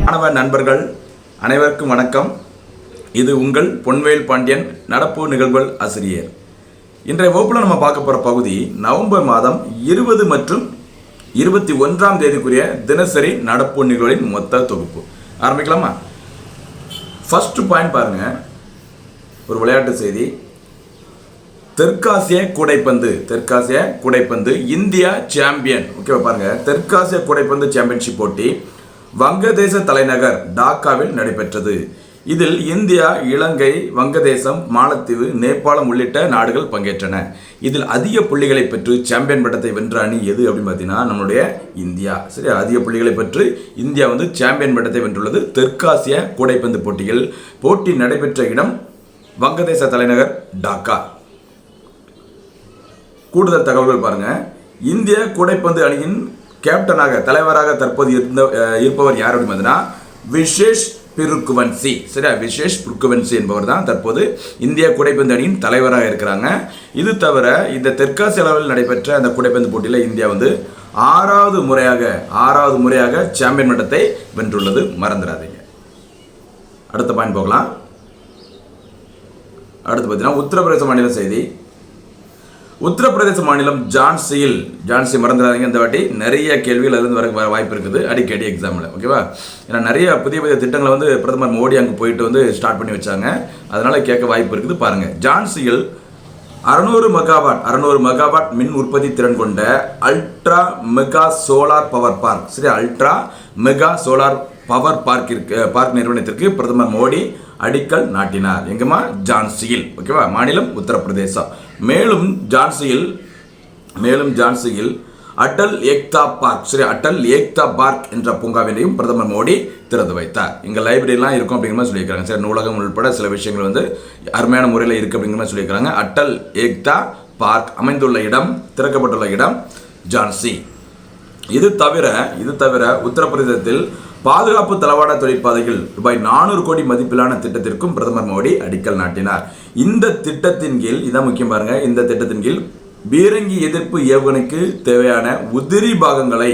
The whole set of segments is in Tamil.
மாணவ நண்பர்கள் அனைவருக்கும் வணக்கம். இது உங்கள் பொன்வேல் பாண்டியன் நடப்பு நிகழ்வுகள் ஆசிரியர். இன்றைய வகுப்பில் நம்ம பார்க்க போகிற பகுதி நவம்பர் மாதம் 20 மற்றும் 21ஆம் தேதிக்குரிய தினசரி நடப்பு நிகழ்வுகளின் மொத்த தொகுப்பு. ஆரம்பிக்கலாமா? ஃபர்ஸ்ட் பாயிண்ட் பாருங்க, ஒரு விளையாட்டு செய்தி. தெற்காசிய கூடைப்பந்து இந்தியா சாம்பியன். ஓகேவா? பாருங்க, தெற்காசிய கூடைப்பந்து சாம்பியன்ஷிப் போட்டி வங்கதேச தலைநகர் டாக்காவில் நடைபெற்றது. இதில் இந்தியா, இலங்கை, வங்கதேசம், மாலத்தீவு, நேபாளம் உள்ளிட்ட நாடுகள் பங்கேற்றன. இதில் அதிக புள்ளிகளை பெற்று சாம்பியன் பட்டத்தை வென்ற அணி எது அப்படின்னு பார்த்தீங்கன்னா நம்மளுடைய இந்தியா. சரி, அதிக புள்ளிகளை பெற்று இந்தியா சாம்பியன் பட்டத்தை வென்றுள்ளது. தெற்காசிய கூடைப்பந்து போட்டியில் போட்டி நடைபெற்ற இடம் வங்கதேச தலைநகர் டாக்கா. கூடுதல் தகவல்கள் பாருங்க. இந்திய கூடைப்பந்து அணியின் கேப்டனாக, தலைவராக தற்போது இருப்பவர் யார் அப்படின்னு பார்த்தீங்கன்னா விசேஷ் பிருக்குவன்சி. சரியா, விசேஷ் பிருக்குவன்சி என்பவர் தான் தற்போது இந்திய கூடைப்பந்து அணியின் தலைவராக இருக்கிறாங்க. இது தவிர இந்த தெற்காசிய அளவில் நடைபெற்ற அந்த கூடைப்பந்து போட்டியில் இந்தியா ஆறாவது முறையாக சாம்பியன் பட்டத்தை வென்றுள்ளது. மறந்துடாதீங்க. அடுத்த பாயிண்ட் போகலாம். அடுத்து பார்த்தீங்கன்னா உத்தரப்பிரதேச மாநில செய்தி. உத்தரப்பிரதேச மாநிலம் ஜான்சி மறந்துடாதீங்க. இந்த வாட்டி நிறைய கேள்விகள் அதிலிருந்து வர வாய்ப்பு இருக்குது அடிக்கடி எக்ஸாமில். ஓகேவா? ஏன்னா நிறைய புதிய திட்டங்களை பிரதமர் மோடி அங்கே போயிட்டு ஸ்டார்ட் பண்ணி வச்சாங்க. அதனால கேட்க வாய்ப்பு இருக்குது. பாருங்க, ஜான்சியில் 600 மெகாவாட் மின் உற்பத்தி திறன் கொண்ட ultra mega solar power park. சரி, ultra mega solar power park நிறுவனத்திற்கு பிரதமர் மோடி அடிக்கல் நாட்டினார். எங்கம்மா? ஜான்சியில். ஓகேவா? மாநிலம் உத்தரப்பிரதேசம். மேலும் ஜான்சியில் அட்டல் ஏக்தா பார்க். சரி, அட்டல் ஏக்தா பார்க் என்ற பூங்காவினையும் பிரதமர் மோடி திறந்து வைத்தார். இங்கே லைப்ரரிலாம் இருக்கும் அப்படிங்கிற மாதிரி சொல்லியிருக்காங்க. சரி, நூலகம் உள்பட சில விஷயங்கள் அருமையான முறையில் இருக்குது அப்படிங்கிற மாதிரி சொல்லியிருக்காங்க. அட்டல் ஏக்தா பார்க் அமைந்துள்ள இடம், திறக்கப்பட்டுள்ள இடம் ஜான்சி. இது தவிர உத்தரப்பிரதேசத்தில் பாதுகாப்பு தளவாட தொழிற்பாதைகள் ரூபாய் 400 கோடி மதிப்பிலான திட்டத்திற்கும் பிரதமர் மோடி அடிக்கல் நாட்டினார். இந்த திட்டத்தின் கீழ், இதான் முக்கியம் பாருங்க, இந்த திட்டத்தின் கீழ் பீரங்கி எதிர்ப்பு ஏவுகணைக்கு தேவையான உதிரி பாகங்களை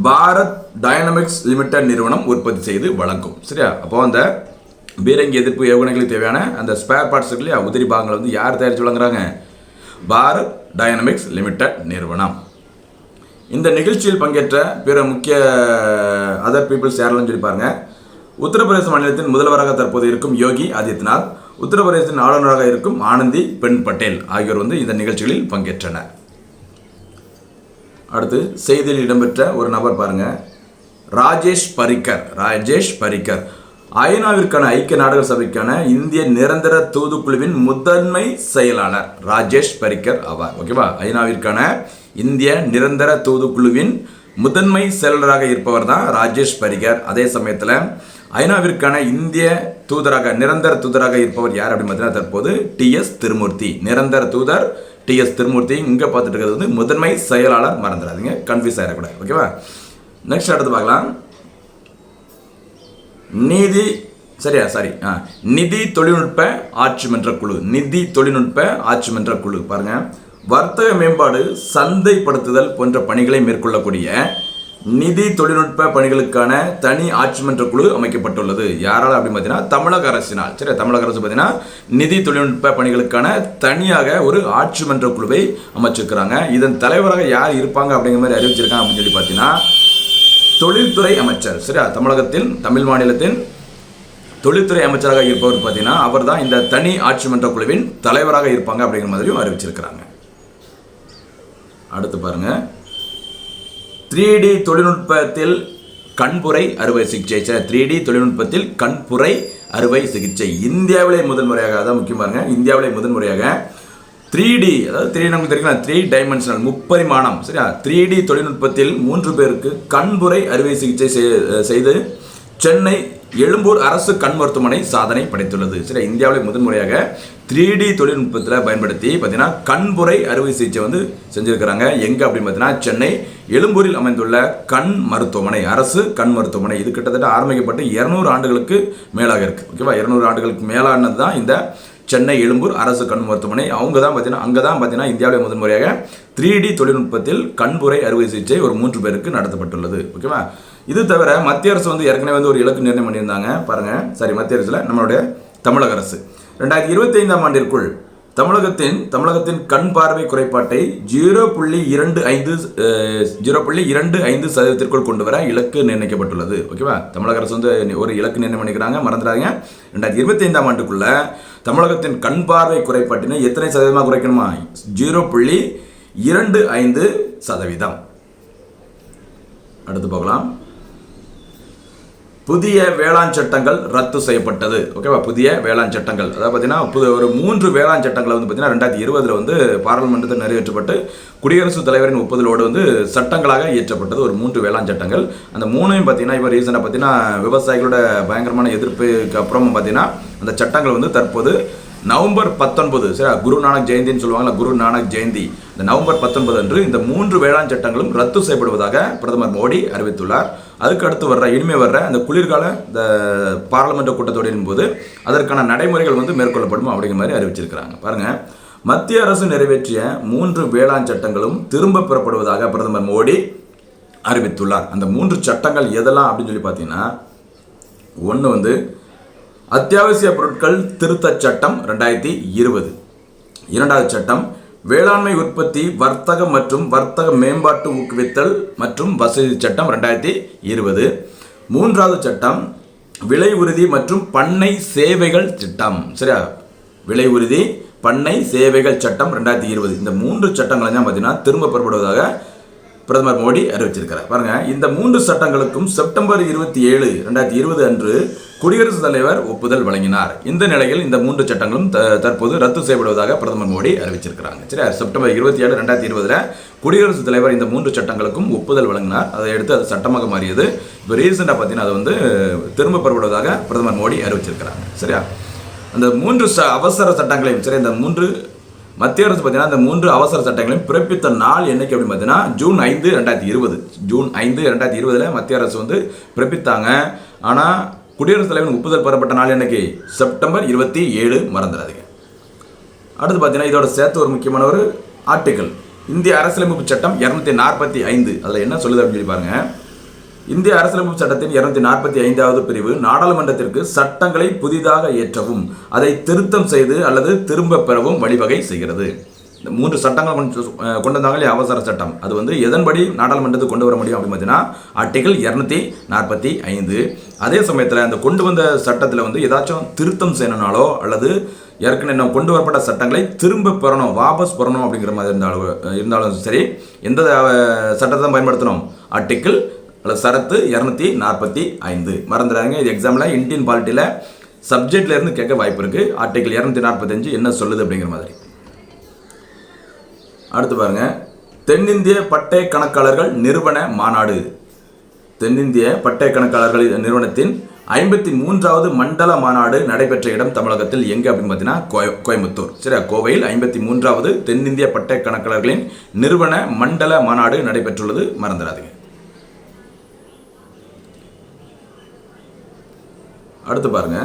பாரத் டைனமிக்ஸ் லிமிடெட் நிறுவனம் உற்பத்தி செய்து வழங்கும். சரியா? அப்போ அந்த பீரங்கி எதிர்ப்பு ஏவுகணைகளுக்கு தேவையான அந்த ஸ்பேர் பார்ட்ஸ் இருக்கு இல்லையா, உதிரி பாகங்களை யார் தயாரித்து வழங்குறாங்க? பாரத் டைனமிக்ஸ் லிமிடெட் நிறுவனம். இந்த நிகழ்ச்சியில் பங்கேற்ற பிற முக்கிய அதர் பீப்புள்ஸ் யாரெல்லாம் சொல்லி பாருங்க. உத்தரப்பிரதேச மாநிலத்தின் முதல்வராக தற்போது இருக்கும் யோகி ஆதித்யநாத், உத்தரப்பிரதேசத்தின் ஆளுநராக இருக்கும் ஆனந்தி பென் பட்டேல் ஆகியோர் இந்த நிகழ்ச்சிகளில் பங்கேற்றனர். அடுத்து செய்தியில் இடம்பெற்ற ஒரு நபர் பாருங்க, ராஜேஷ் பரிக்கர் ஐநாவிற்கான ஐக்கிய நாடுகள் சபைக்கான இந்திய நிரந்தர தூதுக்குழுவின் முதன்மை செயலாளர் ராஜேஷ் பரிக்கர் ஆவார். ஓகேவா? ஐநாவிற்கான இந்திய நிரந்தர தூதுக்குழுவின் முதன்மை செயலராக இருப்பவர் தான் ராஜேஷ் பரிக்கர். அதே சமயத்தில் ஐநாவிற்கான இந்திய நிரந்தர தூதராக இருப்பவர் யார் அப்படின்னு பார்த்தீங்கன்னா தற்போது TS திருமூர்த்தி. நிரந்தர தூதர் TS திருமூர்த்தி. இங்கே பார்த்துட்டு இருக்கிறது முதன்மை செயலாளர். மறந்துடாதீங்க, கன்ஃபியூஸ் ஆகிடக்கூடாது. ஓகேவா? நெக்ஸ்ட் அடுத்து பார்க்கலாம். நிதி தொழில்நுட்ப ஆட்சி மன்ற குழு பாருங்க, வர்த்தக மேம்பாடு, சந்தைப்படுத்துதல் போன்ற பணிகளை மேற்கொள்ளக்கூடிய நிதி தொழில்நுட்ப பணிகளுக்கான தனி ஆட்சி மன்ற குழு அமைக்கப்பட்டுள்ளது. யாரால் அப்படின்னு பார்த்தீங்கன்னா தமிழக அரசினால். சரி, தமிழக அரசு பார்த்தீங்கன்னா நிதி தொழில்நுட்ப பணிகளுக்கான தனியாக ஒரு ஆட்சி மன்ற குழுவை அமைச்சிருக்கிறாங்க. இதன் தலைவராக யார் இருப்பாங்க அப்படிங்கிற மாதிரி அறிவிச்சிருக்காங்க அப்படின்னு சொல்லி பார்த்தீங்கன்னா தொழில்துறை அமைச்சர். சரியா? தமிழ் மாநிலத்தின் தொழில்துறை அமைச்சராக இருப்பவர் பார்த்தீங்கன்னா அவர் தான் இந்த தனி ஆட்சி மன்ற குழுவின் தலைவராக இருப்பாங்க அப்படிங்கிற மாதிரியும் அறிவிச்சிருக்கிறாங்க. அடுத்து பாருங்க, 3D தொழில்நுட்பத்தில் கண்புரை அறுவை சிகிச்சை. 3D தொழில்நுட்பத்தில் கண்புரை அறுவை சிகிச்சை இந்தியாவிலே முதன்முறையாக, அதான் முக்கியம் பாருங்க, இந்தியாவிலே முதன்முறையாக 3D, அதாவது 3D நமக்கு தெரியும், 3 டைமென்ஷனல், முப்பரிமாணம். சரியா? 3D தொழில்நுட்பத்தில் 3 பேருக்கு கண்புரை அறுவை சிகிச்சை செய்து சென்னை எழும்பூர் அரசு கண் மருத்துவமனை சாதனை படைத்துள்ளது. சரி, இந்தியாவிலே முதன்முறையாக 3D தொழில்நுட்பத்தில் பயன்படுத்தி பார்த்தீங்கன்னா கண்புரை அறுவை சிகிச்சை செஞ்சிருக்கிறாங்க. எங்கே அப்படின்னு பார்த்தீங்கன்னா சென்னை எழும்பூரில் அமைந்துள்ள கண் மருத்துவமனை, அரசு கண் மருத்துவமனை. இது கிட்டத்தட்ட ஆரம்பிக்கப்பட்டு 200 ஆண்டுகளுக்கு மேலாக இருக்குது. ஓகேவா? 200 ஆண்டுகளுக்கு மேலானது தான் இந்த சென்னை எழும்பூர் அரசு கண் மருத்துவமனை. அங்கே தான் பார்த்தீங்கன்னா இந்தியாவிலே முதன்முறையாக 3D தொழில்நுட்பத்தில் கண்புரை அறுவை சிகிச்சை ஒரு 3 பேருக்கு நடத்தப்பட்டுள்ளது. ஓகேவா? இது தவிர மத்திய அரசு வந்து ஏற்கனவே வந்து ஒரு இலக்கு நிர்ணயம் பண்ணியிருந்தாங்க பாருங்க. மத்திய அரசுல நம்மளுடைய தமிழக அரசு 2025ஆம் ஆண்டிற்குள் தமிழகத்தின் கண் பார்வை குறைபாட்டை 0.25% கொண்டு வர இலக்கு நிர்ணயிக்கப்பட்டுள்ளது. ஓகேவா? தமிழக அரசு வந்து ஒரு இலக்கு நிர்ணயம் பண்ணிக்கிறாங்க, மறந்துடாதீங்க. 2025ஆம் ஆண்டுக்குள்ள தமிழகத்தின் கண் பார்வை குறைபாட்டினை எத்தனை சதவீதமாக குறைக்கணுமா? 0.25%. அடுத்து பார்க்கலாம். புதிய வேளாண் சட்டங்கள் ரத்து செய்யப்பட்டது. ஓகேவா? புதிய வேளாண் சட்டங்கள் அதாவது பார்த்தீங்கன்னா ஒரு 3 வேளாண் சட்டங்களை வந்து பார்த்தீங்கன்னா 2020 வந்து பாராளுமன்றத்தில் நிறைவேற்றப்பட்டு குடியரசுத் தலைவரின் ஒப்புதலோடு வந்து சட்டங்களாக இயற்றப்பட்டது ஒரு 3 வேளாண் சட்டங்கள். அந்த 3ஐயும் பார்த்தீங்கன்னா இப்போ ரீசெண்டாக பார்த்தீங்கன்னா விவசாயிகளோட பயங்கரமான எதிர்ப்புக்கு அப்புறம் பார்த்தீங்கன்னா அந்த சட்டங்கள் வந்து தற்போது நவம்பர் 19 சரி குரு நானக் ஜெயந்தின்னு சொல்லுவாங்கல்ல, குரு நானக் ஜெயந்தி, இந்த நவம்பர் 19 அன்று இந்த 3 வேளாண் சட்டங்களும் ரத்து செய்யப்படுவதாக பிரதமர் மோடி அறிவித்துள்ளார். அதுக்கு அடுத்து இனிமே வர்ற அந்த குளிர்கால இந்த பாராளுமன்ற கூட்டத்தொடரின் போது அதற்கான நடைமுறைகள் வந்து மேற்கொள்ளப்படும் அப்படிங்கிற மாதிரி அறிவிச்சிருக்கிறாங்க. பாருங்க, மத்திய அரசு நிறைவேற்றிய 3 வேளாண் சட்டங்களும் திரும்ப பெறப்படுவதாக பிரதமர் மோடி அறிவித்துள்ளார். அந்த 3 சட்டங்கள் எதெல்லாம் அப்படின்னு சொல்லி பார்த்தீங்கன்னா, ஒன்று வந்து அத்தியாவசிய பொருட்கள் திருத்தச் சட்டம் 2020, இரண்டாவது சட்டம் வேளாண்மை உற்பத்தி வர்த்தக மற்றும் வர்த்தக மேம்பாட்டு ஊக்குவித்தல் மற்றும் வசதி சட்டம் 2020, மூன்றாவது சட்டம் விலை உறுதி மற்றும் பண்ணை சேவைகள் சட்டம். சரியா? விலை உறுதி பண்ணை சேவைகள் சட்டம் 2020. இந்த 3 சட்டங்களை தான் பார்த்தீங்கன்னா திரும்ப பெறப்படுவதாக பிரதமர் மோடி அறிவிச்சிருக்கிறார். பாருங்க, இந்த 3 சட்டங்களுக்கும் செப்டம்பர் 27, 2020 அன்று குடியரசுத் தலைவர் ஒப்புதல் வழங்கினார். இந்த நிலையில் இந்த 3 சட்டங்களும் தற்போது ரத்து செய்யப்படுவதாக பிரதமர் மோடி அறிவிச்சிருக்கிறாங்க. சரி, செப்டம்பர் 27, 2020 குடியரசுத் தலைவர் இந்த 3 சட்டங்களுக்கும் ஒப்புதல் வழங்கினார். அதை எடுத்து அது சட்டமாக மாறியது. இப்போ ரீசெண்டாக பார்த்தீங்கன்னா அது வந்து திரும்ப பெறப்படுவதாக பிரதமர் மோடி அறிவிச்சிருக்கிறாங்க. சரியா? அந்த 3 அவசர சட்டங்களையும் சரி இந்த 3 மத்திய அரசு பார்த்தீங்கன்னா இந்த 3 அவசர சட்டங்களையும் பிறப்பித்த நாள் என்னைக்கு அப்படின்னு பார்த்தீங்கன்னா ஜூன் 5, 2020. ஜூன் 5, 2020 மத்திய அரசு வந்து பிறப்பித்தாங்க. ஆனால் குடியரசுத் தலைவரின் ஒப்புதல் பெறப்பட்ட நாள் என்னைக்கு? செப்டம்பர் 27. மறந்துடாதீங்க. அடுத்து பார்த்தீங்கன்னா இதோட சேர்த்து ஒரு முக்கியமான ஒரு ஆர்டிக்கல், இந்திய அரசியலமைப்பு சட்டம் 245. அதில் என்ன சொல்லுது அப்படின்னு சொல்லி பாருங்க. இந்திய அரசியலமைப்பு சட்டத்தின் 245வது பிரிவு நாடாளுமன்றத்திற்கு சட்டங்களை புதிதாக இயற்றவும் அதை திருத்தம் செய்து அல்லது திரும்ப பெறவும் வழிவகை செய்கிறது. இந்த 3 சட்டங்கள் கொண்டு வந்தாங்களே அவசர சட்டம், அது வந்து எதன்படி நாடாளுமன்றத்துக்கு கொண்டு வர முடியும் அப்படின்னு பார்த்தீங்கன்னா ஆர்டிகல் 245. அதே சமயத்தில் அந்த கொண்டு வந்த சட்டத்தில் வந்து ஏதாச்சும் திருத்தம் செய்யணும்னாலோ அல்லது ஏற்கனவே நம்ம கொண்டு வரப்பட்ட சட்டங்களை திரும்ப பெறணும், வாபஸ் பெறணும் அப்படிங்கிற மாதிரி இருந்தாலும் சரி, எந்த சட்டத்தை பயன்படுத்தணும்? ஆர்டிக்கிள் அல்லது சரத்து 245. மறந்துடாதீங்க, இது எக்ஸாமில் இந்தியன் பாலிட்டியில் சப்ஜெக்ட்ல இருந்து கேட்க வாய்ப்பு இருக்கு. ஆர்டிக்கிள் 245 என்ன சொல்லுது அப்படிங்கிற மாதிரி. அடுத்து பாருங்க, தென்னிந்திய பட்டய கணக்காளர்கள் நிறுவன மாநாடு. தென்னிந்திய பட்டய கணக்காளர்கள் நிறுவனத்தின் 53வது மண்டல மாநாடு நடைபெற்ற இடம் தமிழகத்தில் எங்க அப்படின்னு பார்த்தீங்கன்னா கோயம்புத்தூர். சரியா? கோவையில் 53வது தென்னிந்திய பட்டய கணக்காளர்களின் நிறுவன மண்டல மாநாடு நடைபெற்றுள்ளது. மறந்துடாதீங்க. அடுத்து பாருங்க,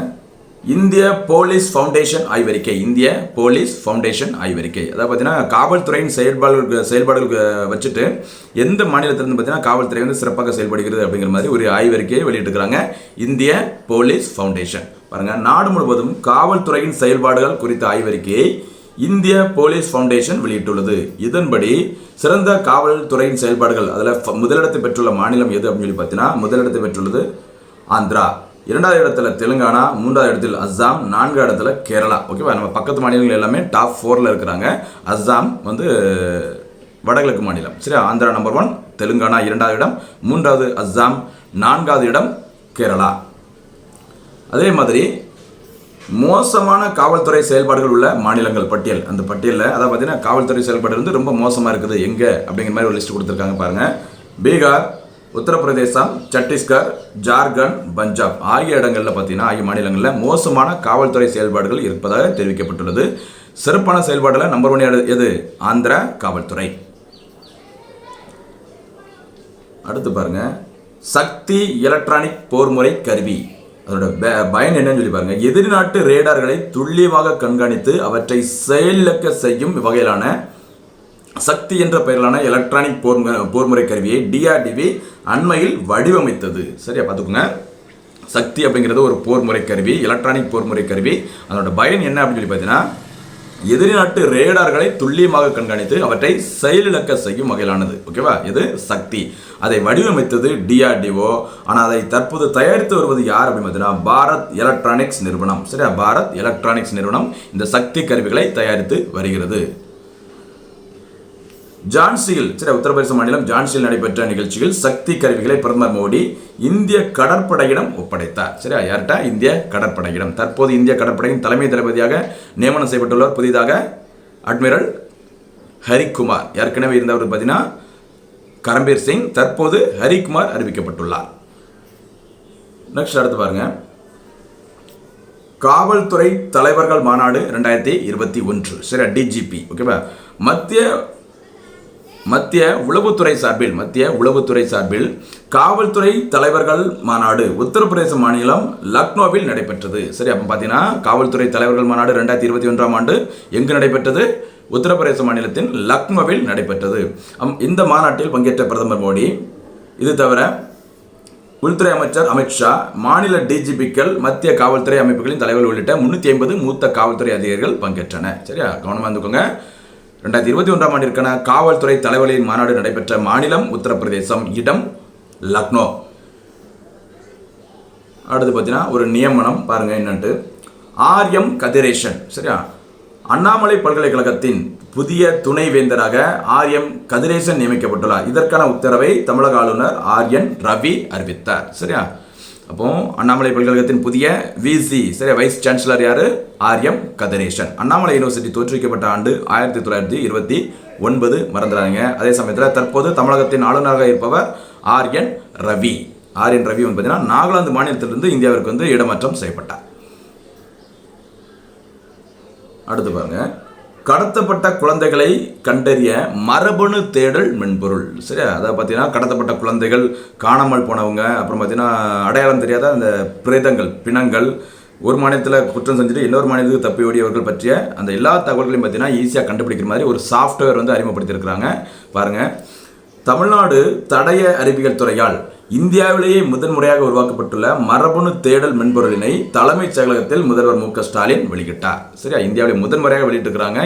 இந்திய போலீஸ் ஃபவுண்டேஷன் ஆய்வறிக்கை. இந்திய போலீஸ் ஃபவுண்டேஷன் ஆய்வறிக்கை அதாவது பார்த்தீங்கன்னா காவல்துறையின் செயல்பாடுகள் வச்சுட்டு எந்த மாநிலத்திலிருந்து பார்த்தீங்கன்னா காவல்துறை வந்து சிறப்பாக செயல்படுகிறது அப்படிங்கிற மாதிரி ஒரு ஆய்வறிக்கையை வெளியிட்டிருக்கிறாங்க இந்திய போலீஸ் ஃபவுண்டேஷன். பாருங்க, நாடு முழுவதும் காவல்துறையின் செயல்பாடுகள் குறித்த ஆய்வறிக்கையை இந்திய போலீஸ் ஃபவுண்டேஷன் வெளியிட்டுள்ளது. இதன்படி சிறந்த காவல்துறையின் செயல்பாடுகள் அதில் முதலிடத்தை பெற்றுள்ள மாநிலம் எது அப்படின்னு சொல்லி பார்த்தீங்கன்னா முதலிடத்தை பெற்றுள்ளது ஆந்திரா, 2வது இடத்துல தெலுங்கானா, 3வது இடத்தில் அஸ்ஸாம், 4வது இடத்துல கேரளா. ஓகேவா? நம்ம பக்கத்து மாநிலங்கள் எல்லாமே டாப் 4ல் இருக்கிறாங்க. அஸ்ஸாம் வந்து வடகிழக்கு மாநிலம். சரி, ஆந்திரா நம்பர் 1, தெலுங்கானா 2வது இடம், 3வது அஸ்ஸாம், 4வது இடம் கேரளா. அதே மாதிரி மோசமான காவல்துறை செயல்பாடுகள் உள்ள மாநிலங்கள் பட்டியல், அந்த பட்டியலில் அதாவது பார்த்தீங்கன்னா காவல்துறை செயல்பாடு வந்து ரொம்ப மோசமாக இருக்குது எங்கே அப்படிங்கிற மாதிரி ஒரு லிஸ்ட் கொடுத்துருக்காங்க. பாருங்கள், பீகார், உத்தரப்பிரதேசம், சத்தீஸ்கர், ஜார்க்கண்ட், பஞ்சாப் ஆகிய இடங்களில் பார்த்தீங்கன்னா ஆகிய மாநிலங்களில் மோசமான காவல்துறை செயல்பாடுகள் இருப்பதாக தெரிவிக்கப்பட்டுள்ளது. சிறப்பான செயல்பாடுல நம்பர் 1 எது? ஆந்திரா காவல்துறை. அடுத்து பாருங்க, சக்தி எலக்ட்ரானிக் போர்முறை கருவி. அதோட பயன் என்னன்னு சொல்லி பாருங்க. எதிரி நாட்டு ரேடார்களை துல்லியமாக கண்காணித்து அவற்றை செயலிழக்க செய்யும் வகையிலான சக்தி என்ற பெயரிலான எலக்ட்ரானிக் போர்முறை கருவியை டிஆர்டிவி அண்மையில் வடிவமைத்தது. சரியா பார்த்துக்கோங்க. சக்தி அப்படிங்கிறது ஒரு போர்முறை கருவி, எலக்ட்ரானிக் போர்முறை கருவி. அதோட பயன் என்ன அப்படின்னு சொல்லி பார்த்தீங்கன்னா, எதிரி நாட்டு ரேடார்களை துல்லியமாக கண்காணித்து அவற்றை செயலிழக்க செய்யும் வகையிலானது. ஓகேவா, இது சக்தி. அதை வடிவமைத்தது டிஆர்டிஓ. ஆனால் அதை தற்போது தயாரித்து வருவது யார் அப்படின்னு பார்த்தீங்கன்னா, பாரத் எலக்ட்ரானிக்ஸ் நிறுவனம். சரியா, பாரத் எலக்ட்ரானிக்ஸ் நிறுவனம் இந்த சக்தி கருவிகளை தயாரித்து வருகிறது. ஜான்சியில், சரி, உத்தரப்பிரதேச மாநிலம் ஜான்சியில் நடைபெற்ற நிகழ்ச்சியில் சக்தி கருவிகளை பிரதமர் மோடி இந்திய கடற்படையிடம் ஒப்படைத்தார். சரியா, யார்கிட்ட? இந்திய கடற்படையிடம். தற்போது இந்திய கடற்படையின் தலைமை தளபதியாக நியமனம் செய்யப்பட்டுள்ளவர் புதிதாக அட்மிரல் ஹரிகுமார். ஏற்கனவே இருந்தவர் பார்த்தீங்கன்னா கரம்பீர் சிங். தற்போது ஹரிகுமார் அறிவிக்கப்பட்டுள்ளார். நெக்ஸ்ட் அடுத்து பாருங்க, காவல்துறை தலைவர்கள் மாநாடு 2021. சரியா, டிஜிபி. ஓகேவா, மத்திய உளவுத்துறை சார்பில் காவல்துறை தலைவர்கள் மாநாடு உத்தரப்பிரதேச மாநிலம் லக்னோவில் நடைபெற்றது. சரி, அப்போ பார்த்தீங்கன்னா காவல்துறை தலைவர்கள் மாநாடு 2021 ஆண்டு எங்கு நடைபெற்றது? உத்தரப்பிரதேச மாநிலத்தின் லக்னோவில் நடைபெற்றது. இந்த மாநாட்டில் பங்கேற்ற பிரதமர் மோடி, இது தவிர உள்துறை அமைச்சர் அமித்ஷா, மாநில டிஜிபிக்கள், மத்திய காவல்துறை அமைப்புகளின் தலைவர்கள் உள்ளிட்ட 350 மூத்த காவல்துறை அதிகாரிகள் பங்கேற்றனர். சரியா, கவனமாக இருந்துக்கோங்க. 2021 ஆண்டிற்கான காவல்துறை தலைவர்களின் மாநாடு நடைபெற்ற மாநிலம் உத்தரப்பிரதேசம், இடம் லக்னோ. அடுத்து பார்த்தீங்கன்னா ஒரு நியமனம் பாருங்க என்னன்ட்டு. ஆர்எம் கதிரேசன். சரியா, அண்ணாமலை பல்கலைக்கழகத்தின் புதிய துணைவேந்தராக ஆர்எம் கதிரேசன் நியமிக்கப்பட்டுள்ளார். இதற்கான உத்தரவை தமிழக ஆளுநர் ஆர்என் ரவி அறிவித்தார். சரியா, அப்போ அண்ணாமலை பல்கலைக்கழகத்தின் புதிய விசி, சரியா, வைஸ் சான்சலர் யாரு? ஆர்எம் கதிரேசன். அண்ணாமலை யூனிவர்சிட்டி தோற்றுவிக்கப்பட்ட ஆண்டு 1929. மறந்துடாதீங்க. அதே சமயத்தில் தற்போது தமிழகத்தின் ஆளுநராக இருப்பவர் ஆர்என் ரவி. ஆர்என் ரவி பார்த்தீங்கன்னா நாகாலாந்து மாநிலத்திலிருந்து இந்தியாவிற்கு வந்து இடமாற்றம் செய்யப்பட்டார். அடுத்து பாருங்க, கடத்தப்பட்ட குழந்தைகளை கண்டறிய மரபணு தேடல் மென்பொருள். சரியா, அதாவது பார்த்தீங்கன்னா கடத்தப்பட்ட குழந்தைகள், காணாமல் போனவங்க, அப்புறம் பார்த்தீங்கன்னா அடையாளம் தெரியாத அந்த பிரேதங்கள், பிணங்கள், ஒரு மாநிலத்தில் குற்றம் செஞ்சுட்டு இன்னொரு மாநிலத்துக்கு தப்பி ஓடியவர்கள் பற்றிய அந்த எல்லா தகவல்களையும் பார்த்தீங்கன்னா ஈஸியாக கண்டுபிடிக்கிற மாதிரி ஒரு சாஃப்ட்வேர் வந்து அறிமுகப்படுத்தியிருக்கிறாங்க. பாருங்கள், தமிழ்நாடு தடய அறிவியல் துறையால் இந்தியாவிலேயே முதன்முறையாக உருவாக்கப்பட்டுள்ள மரபணு தேடல் மென்பொருளினை தலைமைச் செயலகத்தில் முதல்வர் மு க ஸ்டாலின் வெளியிட்டார். சரியா, இந்தியாவிலே முதன்முறையாக வெளியிட்டிருக்கிறாங்க.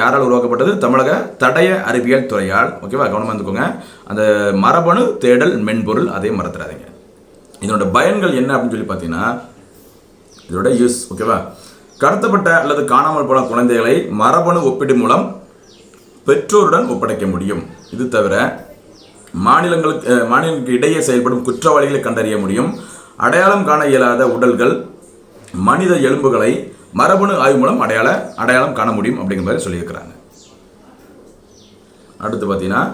யாரால் உருவாக்கப்பட்டது? தமிழக தடய அறிவியல் துறையால். ஓகேவா, கவனமாக இருந்துக்கோங்க. அந்த மரபணு தேடல் மென்பொருள், அதையும் மறந்துடாதீங்க. இதனோட பயன்கள் என்ன அப்படின்னு சொல்லி பார்த்தீங்கன்னா, இதோட யூஸ். ஓகேவா, கடத்தப்பட்ட அல்லது காணாமல் போன குழந்தைகளை மரபணு ஒப்பீடு மூலம் பெற்றோருடன் ஒப்படைக்க முடியும். இது தவிர மாநிலங்களுக்கு இடையே செயல்படும் குற்றவாளிகளை கண்டறிய முடியும். அடையாளம் காண இயலாத உடல்கள், மனித எலும்புகளை மரபணு ஆய்வு மூலம் அடையாளம் காண முடியும் அப்படிங்கிற மாதிரி சொல்லியிருக்கிறாங்க. அடுத்து பார்த்தீங்கன்னா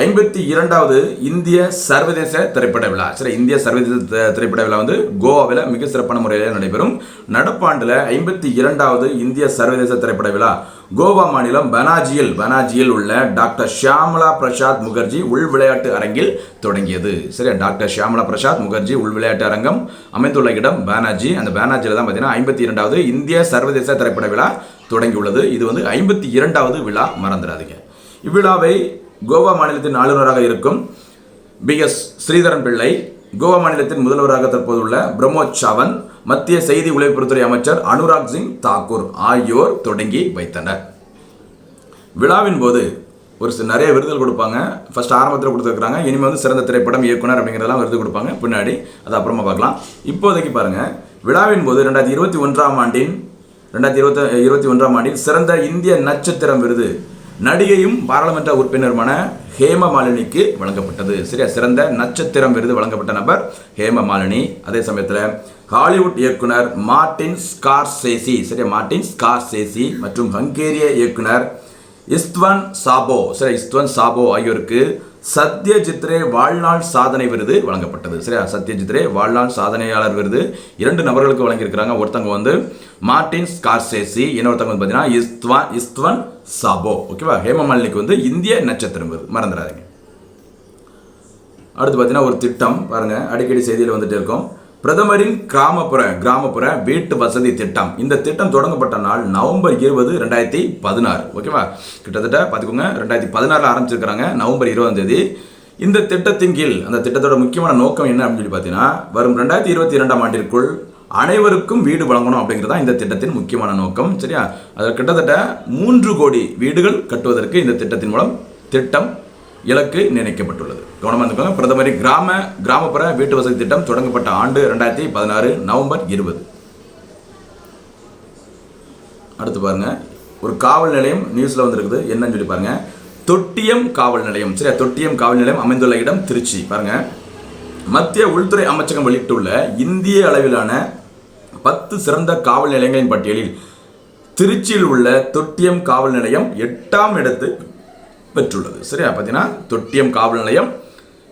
52வது இந்திய சர்வதேச திரைப்பட விழா. சரி, இந்திய சர்வதேச திரைப்பட விழா வந்து கோவாவில் மிக சிறப்பான முறையில் நடைபெறும். நடப்பாண்டில் 52வது இந்திய சர்வதேச திரைப்பட விழா கோவா மாநிலம் பனாஜியில் உள்ள டாக்டர் ஷியாமலா பிரசாத் முகர்ஜி உள் விளையாட்டு அரங்கில் தொடங்கியது. சரி, டாக்டர் ஷியாமலா பிரசாத் முகர்ஜி உள் விளையாட்டு அரங்கம் அமைந்துள்ள இடம் பனாஜி. அந்த பனாஜியில் தான் பார்த்தீங்கன்னா 52வது இந்திய சர்வதேச திரைப்பட விழா தொடங்கியுள்ளது. இது வந்து 52வது விழா, மறந்துடாதீங்க. இவ்விழாவை கோவா மாநிலத்தின் ஆளுநராக இருக்கும் BS ஸ்ரீதரன் பிள்ளை, கோவா மாநிலத்தின் முதல்வராக தற்போது உள்ள பிரமோத் சாவந்த், மத்திய செய்தி ஒலிபரப்புத்துறை அமைச்சர் அனுராக் சிங் தாக்கூர் ஆகியோர் தொடங்கி வைத்தனர். விழாவின் போது ஒரு நிறைய விருதுகள் கொடுப்பாங்க. ஃபர்ஸ்ட் ஆரம்பத்தில் கொடுத்துருக்காங்க. இனிமேல் வந்து சிறந்த திரைப்படம், இயக்குனர் அப்படிங்கிறதெல்லாம் விருது கொடுப்பாங்க பின்னாடி. அது அப்புறமா பார்க்கலாம். இப்போதைக்கு பாருங்க, விழாவின் போது 2021ஆம் ஆண்டில் சிறந்த இந்திய நட்சத்திரம் விருது நடிகையும் பாராளுமன்ற உறுப்பினருமான ஹேம மாலினிக்கு வழங்கப்பட்டது. சரியா, சிறந்த நட்சத்திரம் விருது வழங்கப்பட்ட நபர் ஹேம மாலினி. அதே சமயத்தில் ஹாலிவுட் இயக்குனர் மார்டின் ஸ்கார்சேசி, சரியா, மார்டின் ஸ்கார்சேசி மற்றும் ஹங்கேரிய இயக்குனர் இஸ்த்வன் சாபோ ஆகியோருக்கு சத்யஜித்ரே வாழ்நாள் சாதனை விருது வழங்கப்பட்டது. சரியா, சத்யஜித்ரே வாழ்நாள் சாதனையாளர் விருது 2 நபர்களுக்கு வழங்கியிருக்கிறாங்க. ஒருத்தவங்க வந்து மார்டின் ஸ்கார்சேசி, இன்னொருத்தவங்க வந்து பார்த்தீங்கன்னா இஸ்த்வன் சாபோ. ஓகேவா, ஹேமமாலினிக்கு வந்து இந்திய நட்சத்திரம் விருது, மறந்துடாதீங்க. அடுத்து பார்த்தீங்கன்னா ஒரு திட்டம் பாருங்க, அடிக்கடி செய்தியில் வந்துட்டு இருக்கோம். பிரதமரின் கிராமப்புற வீட்டு வசதி திட்டம். இந்த திட்டம் தொடங்கப்பட்ட நாள் நவம்பர் 20, 2016. ஓகேவா, கிட்டத்தட்ட பார்த்துக்கோங்க, 2016 ஆரம்பிச்சிருக்கிறாங்க, நவம்பர் 20ஆம் தேதி. இந்த திட்டத்தின் கீழ் அந்த திட்டத்தோட முக்கியமான நோக்கம் என்ன அப்படின்னு சொல்லி பார்த்தீங்கன்னா, வரும் 2022ஆம் ஆண்டிற்குள் அனைவருக்கும் வீடு வழங்கணும் அப்படிங்கிறது தான் இந்த திட்டத்தின் முக்கியமான நோக்கம். சரியா, அதில் கிட்டத்தட்ட 3 கோடி வீடுகள் கட்டுவதற்கு இந்த திட்டத்தின் மூலம் திட்டம் இலக்கு நிர்ணயிக்கப்பட்டுள்ளது. கவனமாக இருந்துக்கோங்க. பிரதமரின் கிராமப்புற வீட்டு வசதி திட்டம் தொடங்கப்பட்ட ஆண்டு 2016 நவம்பர் 20. அடுத்து பாருங்க, ஒரு காவல் நிலையம் நியூஸ்ல வந்திருக்குது, என்னன்னு சொல்லி பாருங்க. தொட்டியம் காவல் நிலையம். சரியா, தொட்டியம் காவல் நிலையம் அமைந்துள்ள இடம் திருச்சி. பாருங்க, மத்திய உள்துறை அமைச்சகம் வெளியிட்டுள்ள இந்திய அளவிலான 10 சிறந்த காவல் நிலையங்களின் பட்டியலில் திருச்சியில் உள்ள தொட்டியம் காவல் நிலையம் 8ஆம் இடத்தை பெற்றுள்ளது. சரியா, பார்த்தீங்கன்னா தொட்டியம் காவல் நிலையம்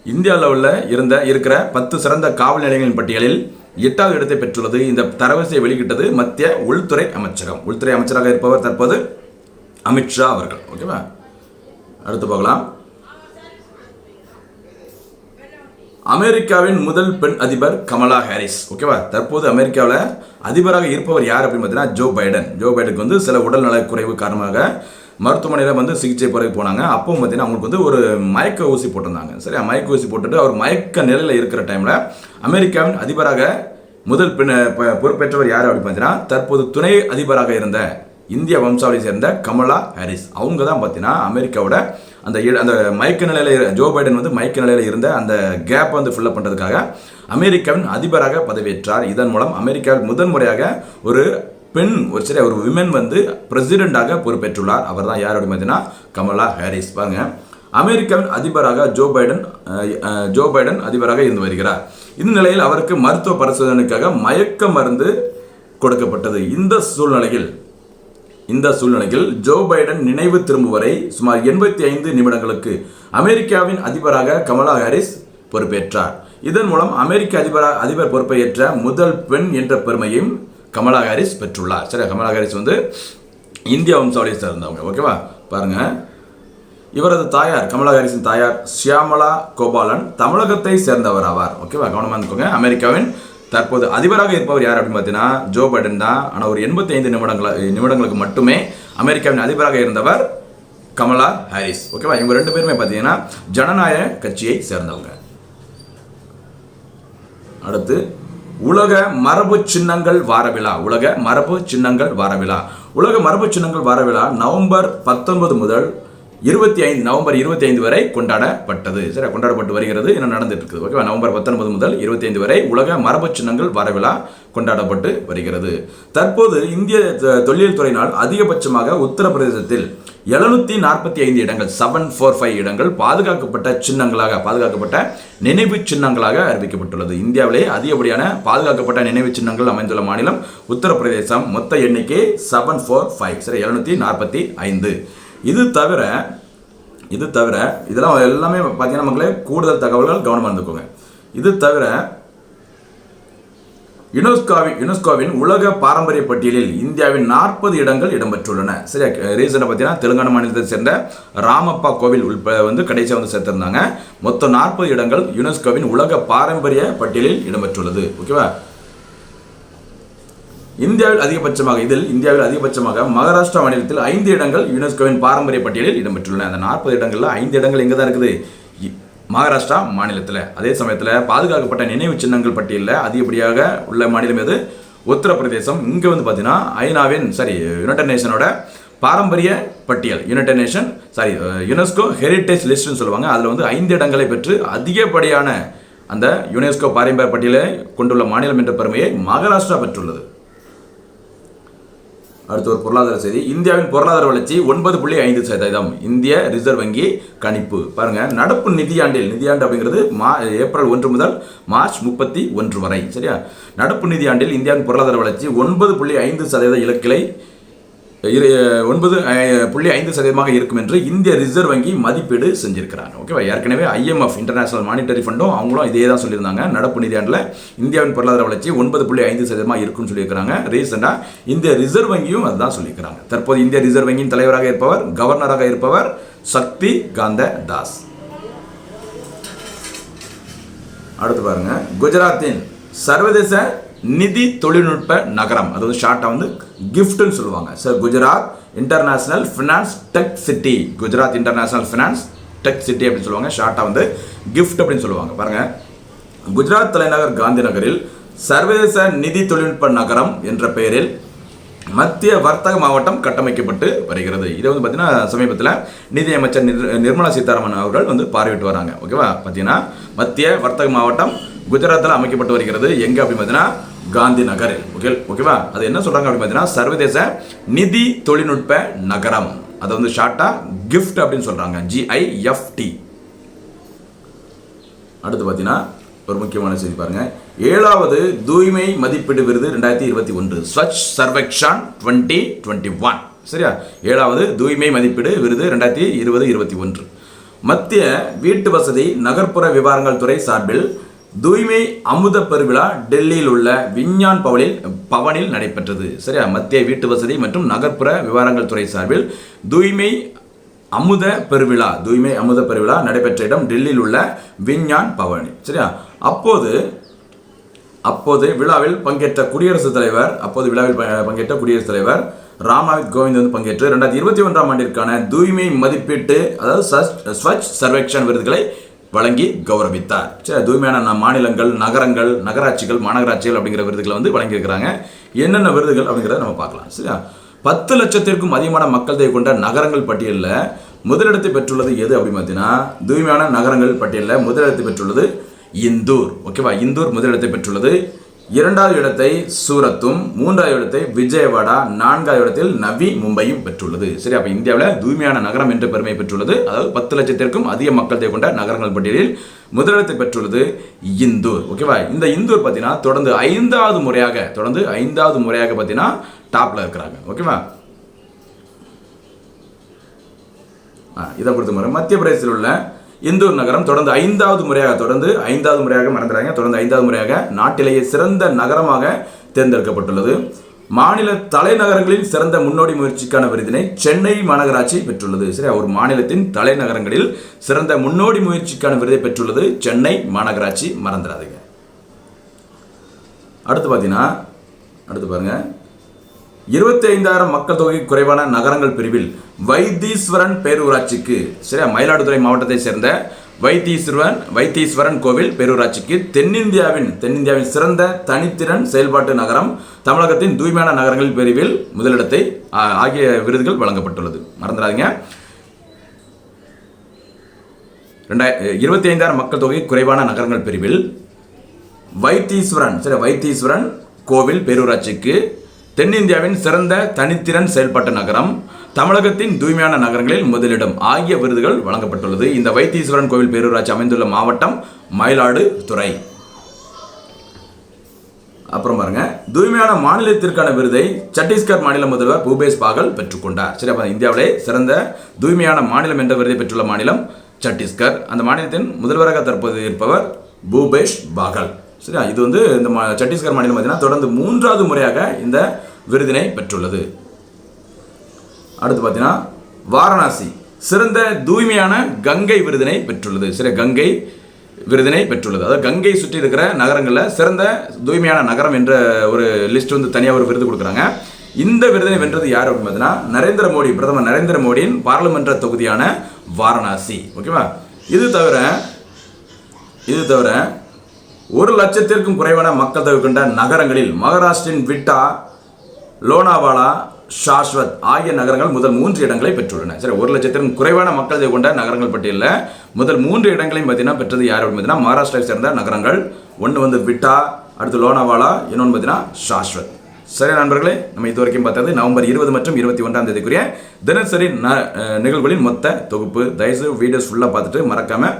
இந்திய அளவில் இருக்கிற 10 சிறந்த காவல் நிலையங்களின் பட்டியலில் 8வது இடத்தை பெற்றுள்ளது. இந்த தரவரிசையை வெளியிட்டது மத்திய உள்துறை அமைச்சகம். உள்துறை அமைச்சராக இருப்பவர் தற்போது அமித்ஷா அவர்கள். ஓகேவா, அடுத்து பார்க்கலாம். அமெரிக்காவின் முதல் பெண் அதிபர் கமலா ஹாரிஸ். ஓகேவா, தற்போது அமெரிக்காவில் அதிபராக இருப்பவர் யார் அப்படின்னு பார்த்தீங்கன்னா ஜோ பைடன். ஜோ பைடனுக்கு வந்து சில உடல்நல குறைவு காரணமாக மருத்துவமனையில் சிகிச்சை பிறகு போனாங்க. அப்போ பார்த்தீங்கன்னா அவங்களுக்கு ஒரு மயக்க ஊசி போட்டிருந்தாங்க. சரியா, மயக்க ஊசி போட்டுட்டு அவர் மயக்க நிலையில் இருக்கிற டைமில் அமெரிக்காவின் அதிபராக முதல் பொறுப்பேற்றவர் யார் அப்படின்னு பார்த்தீங்கன்னா தற்போது துணை அதிபராக இருந்த இந்திய வம்சாவளியை சேர்ந்த கமலா ஹாரிஸ். அவங்க தான் பார்த்தீங்கன்னா அமெரிக்காவோட அந்த மயக்க நிலையில் ஜோ பைடன் மயக்க நிலையில் இருந்த அந்த கேப்பை ஃபில்லப் பண்ணுறதுக்காக அமெரிக்காவின் அதிபராக பதவியேற்றார். இதன் மூலம் அமெரிக்காவில் முதன்முறையாக ஒரு பெண் ஒரு விமன் பிரசிடென்டாக பொறுப்பேற்றுள்ளார். அவர் தான் யார் அப்படின்னு பார்த்தீங்கன்னா கமலா ஹாரிஸ். பாருங்க, அமெரிக்காவின் அதிபராக ஜோ பைடன் அதிபராக இருந்து வருகிறார். இந்த நிலையில் அவருக்கு மருத்துவ பரிசோதனைக்காக மயக்க மருந்து கொடுக்கப்பட்டது. இந்த சூழ்நிலையில் ஜோ பைடன் நினைவு திரும்பும் வரை சுமார் 85 நிமிடங்களுக்கு அமெரிக்காவின் அதிபராக கமலா ஹாரிஸ் பொறுப்பேற்றார். இதன் மூலம் அமெரிக்க அதிபர் பொறுப்பை ஏற்ற முதல் பெண் என்ற பெருமையும் கமலா ஹாரிஸ் பெற்றுள்ளார். சரி, கமலா ஹாரிஸ் இந்திய வம்சாவளியை சேர்ந்தவங்க. ஓகேவா, பாருங்க, இவரது தாயார் கமலா ஹாரிஸின் தாயார் ஷியாமலா கோபாலன் தமிழகத்தை சேர்ந்தவர் ஆவார். ஓகேவா, கவனமாக இருந்துக்கோங்க. அமெரிக்காவின் தற்போது அதிபராக இருப்பவர் யார் அப்படின்னு பார்த்தீங்கன்னா ஜோ பைடன் தான். ஆனால் ஒரு 85 நிமிடங்களுக்கு மட்டுமே அமெரிக்காவின் அதிபராக இருந்தவர் கமலா ஹாரிஸ். ஓகேவா, இவங்க 2 பேருமே பார்த்தீங்கன்னா ஜனநாயக கட்சியை சேர்ந்தவங்க. அடுத்து உலக மரபு சின்னங்கள் வார விழா. உலக மரபு சின்னங்கள் வார விழா நவம்பர் 19 முதல் நவம்பர் 25 வரை கொண்டாடப்பட்டது. சரி, கொண்டாடப்பட்டு வருகிறது, என்ன நடந்துட்டு இருக்குது. ஓகேவா, நவம்பர் 19 முதல் 25 வரை உலக மரபு சின்னங்கள் வார விழா கொண்டாடப்பட்டு வருகிறது. தற்போது இந்திய தொல்லியல் துறையினால் அதிகபட்சமாக உத்தரப்பிரதேசத்தில் 745 இடங்கள் 745 இடங்கள் பாதுகாக்கப்பட்ட நினைவு சின்னங்களாக அறிவிக்கப்பட்டுள்ளது. இந்தியாவிலே அதிகப்படியான பாதுகாக்கப்பட்ட நினைவு சின்னங்கள் அமைந்துள்ள மாநிலம் உத்தரப்பிரதேசம். மொத்த எண்ணிக்கை 745. சரி, 745. இது தவிர இதெல்லாம் எல்லாமே பார்த்தீங்கன்னா மக்களே கூடுதல் தகவல்கள் கவனமாக இருந்துக்கோங்க. இது தவிர யுனெஸ்கோவின் உலக பாரம்பரிய பட்டியலில் இந்தியாவின் 40 இடங்கள் இடம்பெற்றுள்ளன. சரியா, ரீசனாக பார்த்தீங்கன்னா தெலுங்கானா மாநிலத்தை சேர்ந்த ராமப்பா கோவில் கடைசியாக சேர்த்திருந்தாங்க. மொத்தம் 40 இடங்கள் யுனெஸ்கோவின் உலக பாரம்பரிய பட்டியலில் இடம்பெற்றுள்ளது. ஓகேவா, இந்தியாவில் அதிகபட்சமாக மகாராஷ்டிரா மாநிலத்தில் 5 இடங்கள் யுனெஸ்கோவின் பாரம்பரிய பட்டியலில் இடம்பெற்றுள்ளன. அந்த 40 இடங்கள்ல 5 இடங்கள் எங்கே தான் இருக்குது? மகாராஷ்டிரா மாநிலத்தில். அதே சமயத்தில் பாதுகாக்கப்பட்ட நினைவு சின்னங்கள் பட்டியலில் அதிகப்படியாக உள்ள மாநிலம் எது? உத்தரப்பிரதேசம். இங்கே பார்த்தீங்கன்னா யுனைடெட் நேஷனோட பாரம்பரிய பட்டியல், யுனெஸ்கோ ஹெரிட்டேஜ் லிஸ்ட்னு சொல்லுவாங்க. அதில் 5 இடங்களை பெற்று அதிகப்படியான அந்த யுனெஸ்கோ பாரம்பரிய பட்டியலை கொண்டுள்ள மாநிலம் என்ற பெருமையை மகாராஷ்டிரா பெற்றுள்ளது. அடுத்து ஒரு பொருளாதார செய்தி. இந்தியாவின் பொருளாதார வளர்ச்சி 9.5%. இந்திய ரிசர்வ் வங்கி கணிப்பு. பாருங்க, நடப்பு நிதியாண்டு அப்படிங்கிறது ஏப்ரல் 1 முதல் மார்ச் 31 வரை. சரியா, நடப்பு நிதியாண்டில் இந்தியாவின் பொருளாதார வளர்ச்சி 9.5% இலக்கிலை 9.5% இருக்கும் என்று இந்திய ரிசர்வ் வங்கி மதிப்பீடு செஞ்சிருக்கிறாங்க. ஓகேவா, ஏற்கனவே IMF இன்டர்நேஷனல் மானிட்டரி ஃபண்டும் அவங்களும் இதே தான் சொல்லியிருந்தாங்க. நடப்பு நிதியாண்டில் இந்தியாவின் பொருளாதார வளர்ச்சி 9.5% இருக்குன்னு சொல்லியிருக்கிறாங்க. ரீசெண்டாக இந்திய ரிசர்வ் வங்கியும் அதுதான் சொல்லியிருக்கிறாங்க. தற்போது இந்திய ரிசர்வ் வங்கியின் தலைவராக இருப்பவர், கவர்னராக இருப்பவர் சக்தி காந்த தாஸ். அடுத்து பாருங்க, குஜராத்தின் சர்வதேச நிதி தொழில்நுட்ப நகரம், அது வந்து ஷார்ட்டா வந்து கிஃப்ட்னு சொல்லுவாங்க. Sir Gujarat international finance tech city, Gujarat international finance tech city அப்படின்னு சொல்லுவாங்க. ஷார்ட்டா வந்து கிஃப்ட் அப்படின்னு சொல்லுவாங்க. பாருங்க, குஜராத் தலைநகர் காந்தி நகரில் சர்வதேச நிதி தொழில்நுட்ப நகரம் என்ற பெயரில் மத்திய வர்த்தக மாவட்டம் கட்டமைக்கப்பட்டு வருகிறது. இதை வந்து பார்த்தீங்கன்னா சமீபத்தில் நிதி அமைச்சர் நிர்மலா சீதாராமன் அவர்கள் வந்து பார்வையிட்டு வராங்க. ஓகேவா, பார்த்தீங்கன்னா மத்திய வர்த்தக மாவட்டம் குஜராத்தில் அமைக்கப்பட்டு வருகிறது. எங்கே அப்படின்னு பார்த்தீங்கன்னா காந்தி நகர். ஓகேவா, அது என்ன சொல்றாங்க அப்படின்னு பார்த்தீங்கன்னா சர்வதேச நிதி தொழில்நுட்ப நகரம், அதை வந்து ஷார்ட்டா கிஃப்ட் அப்படின்னு சொல்றாங்க, GIFT. அடுத்து பார்த்தீங்கன்னா ஒரு முக்கியமான செய்தி பாருங்க, 7வது தூய்மை மதிப்பீடு விருது 2021 ஸ்வச் சர்வேக்ஷன் 2021. சரியா, 7வது தூய்மை மதிப்பீடு விருது 2020-21 மத்திய வீட்டு வசதி நகர்ப்புற விவகாரங்கள் துறை சார்பில் தூய்மை அமுத பெருவிழா டெல்லியில் உள்ள விஞ்ஞான் பவனில் நடைபெற்றது. சரியா, மத்திய வீட்டு வசதி மற்றும் நகர்ப்புற விவகாரங்கள் துறை சார்பில் தூய்மை அமுத பெருவிழா நடைபெற்ற இடம் டெல்லியில் உள்ள விஞ்ஞான் பவனி. சரியா, அப்போது விழாவில் பங்கேற்ற குடியரசுத் தலைவர் ராம்நாத் கோவிந்த் வந்து பங்கேற்று 2021 ஆண்டிற்கான தூய்மை மதிப்பீட்டு, அதாவது ஸ்வச் சர்வேக்ஷன் விருதுகளை வழங்கி கௌரவித்தார். சரி, தூய்மையான மாநிலங்கள், நகரங்கள், நகராட்சிகள், மாநகராட்சிகள் அப்படிங்கிற விருதுகளை வந்து வழங்கியிருக்கிறாங்க. என்னென்ன விருதுகள் அப்படிங்கிறத நம்ம பார்க்கலாம். சரியா, 10 லட்சத்திற்கும் அதிகமான மக்கள் தொகை கொண்ட நகரங்கள் பட்டியலில் முதலிடத்தை பெற்றுள்ளது எது அப்படின்னு பார்த்தீங்கன்னா தூய்மையான நகரங்கள் பட்டியலில் முதலிடத்தை பெற்றுள்ளது இந்தூர். ஓகேவா, இந்தூர் முதலிடத்தை பெற்றுள்ளது. 2வது இடத்தை சூரத்தும், 3வது இடத்தை விஜயவாடா, 4வது இடத்தில் நவி மும்பையும் பெற்றுள்ளது. சரி, அப்போ இந்தியாவில் தூய்மையான நகரம் என்ற பெருமை பெற்றுள்ளது. அதாவது 10 லட்சத்திற்கும் அதிக மக்கள் தொகை கொண்ட நகரங்கள் பட்டியலில் முதலிடத்தை பெற்றுள்ளது இந்தூர். ஓகேவா, இந்த இந்தூர் பார்த்தீங்கன்னா தொடர்ந்து 5வது முறையாக பார்த்தீங்கன்னா டாப்ல இருக்கிறாங்க. ஓகேவா, இதை பொறுத்த முறை மத்திய பிரதேசத்தில் உள்ள இந்தூர் நகரம் தொடர்ந்து 5வது முறையாக நாட்டிலேயே சிறந்த நகரமாக தேர்ந்தெடுக்கப்பட்டுள்ளது. மாநில தலைநகரங்களில் சிறந்த முன்னோடி முயற்சிக்கான விருதினை சென்னை மாநகராட்சி பெற்றுள்ளது. சரி, ஒரு மாநிலத்தின் தலைநகரங்களில் சிறந்த முன்னோடி முயற்சிக்கான விருதை பெற்றுள்ளது சென்னை மாநகராட்சி, மறந்துடாதீங்க. அடுத்து பாருங்க, 25,000 மக்கள் தொகை குறைவான நகரங்கள் பிரிவில் வைத்தீஸ்வரன் பேரூராட்சிக்கு, சரியா, மயிலாடுதுறை மாவட்டத்தை சேர்ந்த வைத்தீஸ்வரன் கோவில் பேரூராட்சிக்கு தென்னிந்தியாவின் சிறந்த தனித்திறன் செயல்பாட்டு நகரம், தமிழகத்தின் தூய்மையான நகரங்கள் பிரிவில் முதலிடத்தை ஆகிய விருதுகள் வழங்கப்பட்டுள்ளது. மறந்துடாதீங்க, 25,000 மக்கள் தொகை குறைவான நகரங்கள் பிரிவில் வைத்தீஸ்வரன் கோவில் பேரூராட்சிக்கு தென்னிந்தியாவின் சிறந்த தனித்திறன் செயல்பாட்டு நகரம், தமிழகத்தின் தூய்மையான நகரங்களில் முதலிடம் ஆகிய விருதுகள் வழங்கப்பட்டுள்ளது. இந்த வைத்தீஸ்வரன் கோவில் பேரூராட்சி அமைந்துள்ள மாவட்டம் மயிலாடுதுறை. அப்புறம் பாருங்க, தூய்மையான மாநிலத்திற்கான விருதை சத்தீஸ்கர் மாநில முதல்வர் பூபேஷ் பாகல் பெற்றுக்கொண்டார். சரி, அப்ப இந்தியாவிலே சிறந்த தூய்மையான மாநிலம் என்ற விருதை பெற்றுள்ள மாநிலம் சத்தீஸ்கர். அந்த மாநிலத்தின் முதல்வராக தற்போது இருப்பவர் பூபேஷ் பாகல். சரியா, இது வந்து இந்த சத்தீஸ்கர் மாநிலம் பார்த்தீங்கன்னா தொடர்ந்து 3வது முறையாக இந்த விருதினை பெற்றுள்ளது. அடுத்து பார்த்தீங்கன்னா வாரணாசி சிறந்த தூய்மையான கங்கை விருதினை பெற்றுள்ளது. சரி, கங்கை விருதினை பெற்றுள்ளது. அதாவது கங்கை சுற்றி இருக்கிற நகரங்களில் சிறந்த தூய்மையான நகரம் என்ற ஒரு லிஸ்ட் வந்து தனியாக ஒரு விருது கொடுக்குறாங்க. இந்த விருதினை வென்றது யார் அப்படின்னு பார்த்தீங்கன்னா பிரதமர் நரேந்திர மோடியின் பாராளுமன்ற தொகுதியான வாரணாசி. ஓகேவா, இது தவிர 1 லட்சத்திற்கும் குறைவான மக்கள் தொகை கொண்ட நகரங்களில் மகாராஷ்டிரின் விட்டா, லோனாவாலா, ஷாஸ்வத் ஆகிய நகரங்கள் முதல் 3 இடங்களை பெற்றுள்ளன. சரி, 1 லட்சத்திற்கும் குறைவான மக்கள் தொகை கொண்ட நகரங்கள் பட்டியலில் முதல் 3 இடங்களையும் பார்த்தீங்கன்னா பெற்றது யார் அப்படின்னு பார்த்தீங்கன்னா மகாராஷ்டிராவை சேர்ந்த நகரங்கள். ஒன்று வந்து விட்டா, அடுத்து லோனாவாலா, இன்னொன்று பார்த்தீங்கன்னா ஷாஸ்வத். சரி நண்பர்களே, நம்ம இது வரைக்கும் பார்த்தது நவம்பர் 20 மற்றும் 21ஆம் தேதிக்குரிய தினசரி நிகழ்வுகளின் மொத்த தொகுப்பு. தயவுசெய்து வீடியோஸ் ஃபுல்லாக பார்த்துட்டு மறக்காம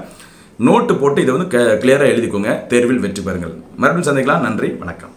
நோட்டு போட்டு இதை வந்து கிளியராக எழுதிக்கோங்க. தேர்வில் வெற்றி பெறுங்கள். மறுபடியும் சந்திக்கலாம். நன்றி, வணக்கம்.